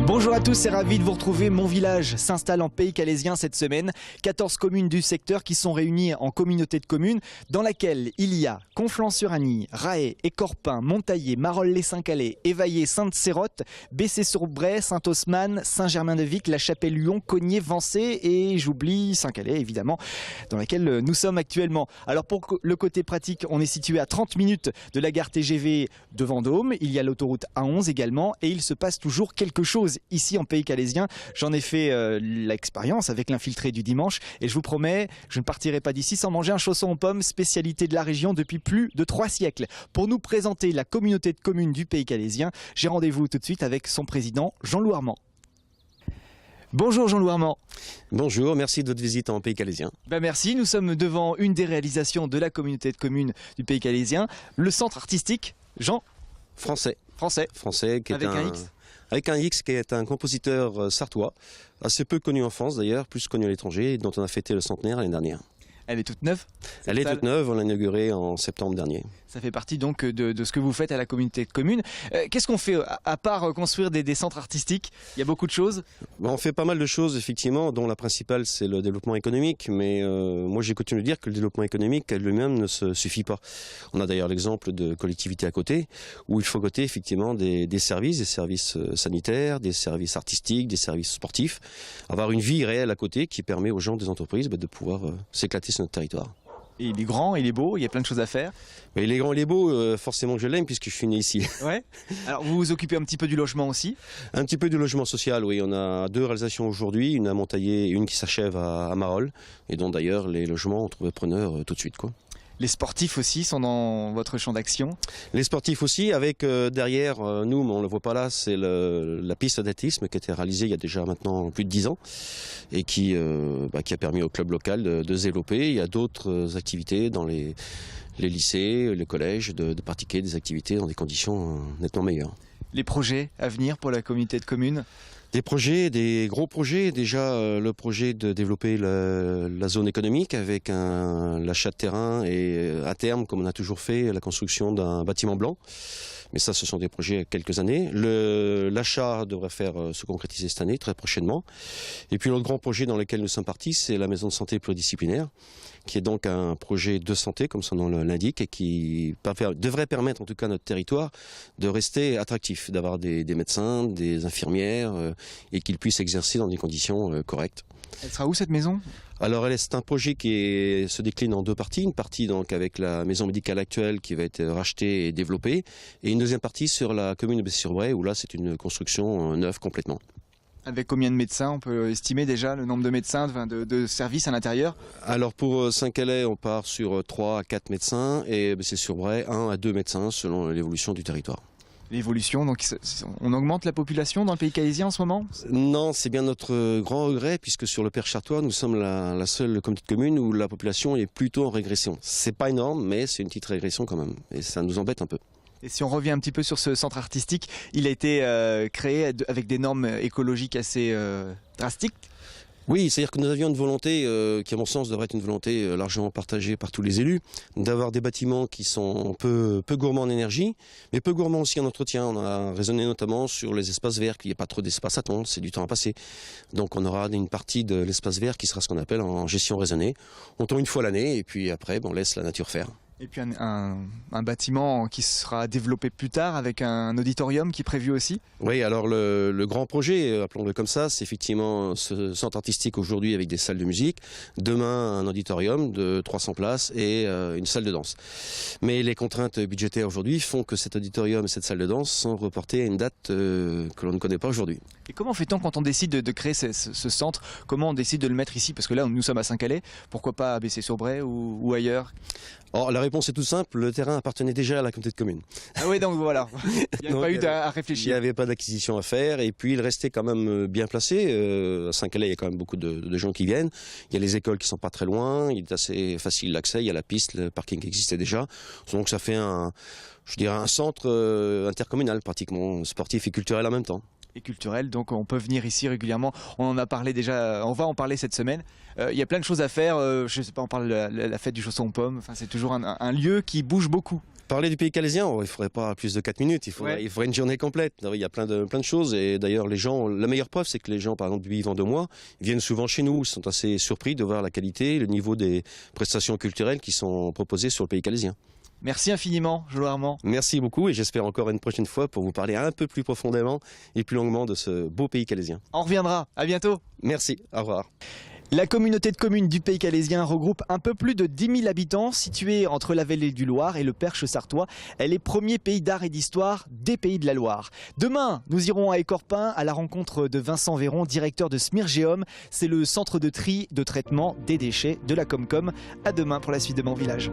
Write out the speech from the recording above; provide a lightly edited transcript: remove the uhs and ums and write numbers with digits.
Bonjour à tous et ravi de vous retrouver. Mon village s'installe en Pays Calaisien cette semaine. 14 communes du secteur qui sont réunies en communauté de communes dans laquelle il y a Conflans-sur-Agny, Raët, Écorpin, Montaillé, Marolles-les-Saint-Calais, Évaillé, Sainte-Cérotte, Bessé-sur-Bray, Saint-Osman, Saint-Germain-de-Vic, La Chapelle-Lyon, Cogné, Vancé et j'oublie Saint-Calais évidemment, dans laquelle nous sommes actuellement. Alors pour le côté pratique, on est situé à 30 minutes de la gare TGV de Vendôme. Il y a l'autoroute A11 également et il se passe toujours quelque chose ici en Pays Calaisien. J'en ai fait l'expérience avec l'infiltré du dimanche et je vous promets, je ne partirai pas d'ici sans manger un chausson aux pommes, spécialité de la région depuis plus de 3 siècles. Pour nous présenter la communauté de communes du Pays Calaisien, j'ai rendez-vous tout de suite avec son président Jean-Loup Armand. Bonjour Jean-Loup Armand. Bonjour, merci de votre visite en Pays Calaisien. Merci, nous sommes devant une des réalisations de la communauté de communes du Pays Calaisien, le centre artistique Jean Français. Qui est avec un X. Avec un X, qui est un compositeur sartois, assez peu connu en France d'ailleurs, plus connu à l'étranger, dont on a fêté le centenaire l'année dernière. Elle est toute neuve? Elle est toute neuve, on l'a inaugurée en septembre dernier. Ça fait partie donc de ce que vous faites à la communauté de communes. Qu'est-ce qu'on fait à part construire des centres artistiques? Il y a beaucoup de choses. On fait pas mal de choses effectivement, dont la principale c'est le développement économique, mais moi j'ai coutume de dire que le développement économique lui-même ne se suffit pas. On a d'ailleurs l'exemple de collectivités à côté, où il faut côté effectivement des services sanitaires, des services artistiques, des services sportifs, avoir une vie réelle à côté qui permet aux gens des entreprises de pouvoir s'éclater sur notre territoire. Et il est grand, il est beau, il y a plein de choses à faire. Mais il est grand, il est beau, forcément que je l'aime puisque je suis né ici. Ouais. Alors vous vous occupez un petit peu du logement aussi? Un petit peu du logement social, oui. On a 2 réalisations aujourd'hui, une à Montaillé et une qui s'achève à Marolles. Et dont d'ailleurs les logements ont trouvé preneur tout de suite, quoi. Les sportifs aussi sont dans votre champ d'action? Les sportifs aussi, avec derrière nous, mais on ne le voit pas là, c'est la piste d'athlétisme qui a été réalisée il y a déjà maintenant plus de 10 ans et qui a permis au club local de se développer. Il y a d'autres activités dans les lycées, les collèges, de pratiquer des activités dans des conditions nettement meilleures. Les projets à venir pour la communauté de communes? Des projets, des gros projets. Déjà, le projet de développer la zone économique avec l'achat de terrain et à terme, comme on a toujours fait, la construction d'un bâtiment blanc. Mais ça, ce sont des projets à quelques années. L'achat devrait se concrétiser cette année, très prochainement. Et puis l'autre grand projet dans lequel nous sommes partis, c'est la maison de santé pluridisciplinaire, qui est donc un projet de santé, comme son nom l'indique, et qui devrait permettre en tout cas à notre territoire de rester attractif, d'avoir des médecins, des infirmières, et qu'ils puissent exercer dans des conditions correctes. Elle sera où cette maison? Alors c'est un projet qui se décline en 2 parties. Une partie donc avec la maison médicale actuelle qui va être rachetée et développée, et une deuxième partie sur la commune de Bessé-sur-Bray où là c'est une construction neuve complètement. Avec combien de médecins? On peut estimer déjà le nombre de médecins, de services à l'intérieur? Alors pour Saint-Calais, on part sur 3 à 4 médecins et Bessé-sur-Bray 1 à 2 médecins selon l'évolution du territoire. L'évolution, donc on augmente la population dans le Pays Calaisien en ce moment? Non, c'est bien notre grand regret puisque sur le Perche-Sartois, nous sommes la seule communauté de communes où la population est plutôt en régression. C'est pas énorme, mais c'est une petite régression quand même et ça nous embête un peu. Et si on revient un petit peu sur ce centre artistique, il a été créé avec des normes écologiques assez drastiques? Oui, c'est-à-dire que nous avions une volonté qui, à mon sens, devrait être une volonté largement partagée par tous les élus, d'avoir des bâtiments qui sont peu gourmands en énergie, mais peu gourmands aussi en entretien. On a raisonné notamment sur les espaces verts, qu'il n'y ait pas trop d'espace à tondre, c'est du temps à passer. Donc on aura une partie de l'espace vert qui sera ce qu'on appelle en gestion raisonnée. On tond une fois l'année et puis après, on laisse la nature faire. Et puis un bâtiment qui sera développé plus tard avec un auditorium qui est prévu aussi? Oui, alors le grand projet, appelons-le comme ça, c'est effectivement ce centre artistique aujourd'hui avec des salles de musique. Demain, un auditorium de 300 places et une salle de danse. Mais les contraintes budgétaires aujourd'hui font que cet auditorium et cette salle de danse sont reportés à une date que l'on ne connaît pas aujourd'hui. Et comment fait-on quand on décide de créer ce centre? Comment on décide de le mettre ici? Parce que là, nous sommes à Saint-Calais, pourquoi pas à Bessé-sur-Bray ou ailleurs? Alors, la réponse est toute simple, le terrain appartenait déjà à la communauté de communes. Ah oui, donc voilà, il n'y a pas eu à réfléchir. Il n'y avait pas d'acquisition à faire et puis il restait quand même bien placé. À Saint-Calais, il y a quand même beaucoup de gens qui viennent. Il y a les écoles qui sont pas très loin, il est assez facile d'accès, il y a la piste, le parking existait déjà. Donc ça fait un centre intercommunal pratiquement, sportif et culturel en même temps. Et culturel, donc on peut venir ici régulièrement. On en a parlé déjà, on va en parler cette semaine. Il y a plein de choses à faire. Je sais pas, on parle de la fête du chausson aux pommes. Enfin, c'est toujours un lieu qui bouge beaucoup. Parler du pays calésien, il ne faudrait pas plus de 4 minutes, il faudrait une journée complète. Il y a plein de choses et d'ailleurs les gens, la meilleure preuve c'est que les gens par exemple du Vivant de Moi viennent souvent chez nous, ils sont assez surpris de voir la qualité, le niveau des prestations culturelles qui sont proposées sur le pays calésien. Merci infiniment, Joël Armand. Merci beaucoup et j'espère encore une prochaine fois pour vous parler un peu plus profondément et plus longuement de ce beau pays calésien. On reviendra, à bientôt. Merci, au revoir. La communauté de communes du Pays calésien regroupe un peu plus de 10 000 habitants, située entre la vallée du Loir et le Perche sartois. Elle est premier pays d'art et d'histoire des Pays de la Loire. Demain, nous irons à Écorpin à la rencontre de Vincent Véron, directeur de Smirgeum. C'est le centre de tri, de traitement des déchets de la Comcom. À demain pour la suite de Mon Village.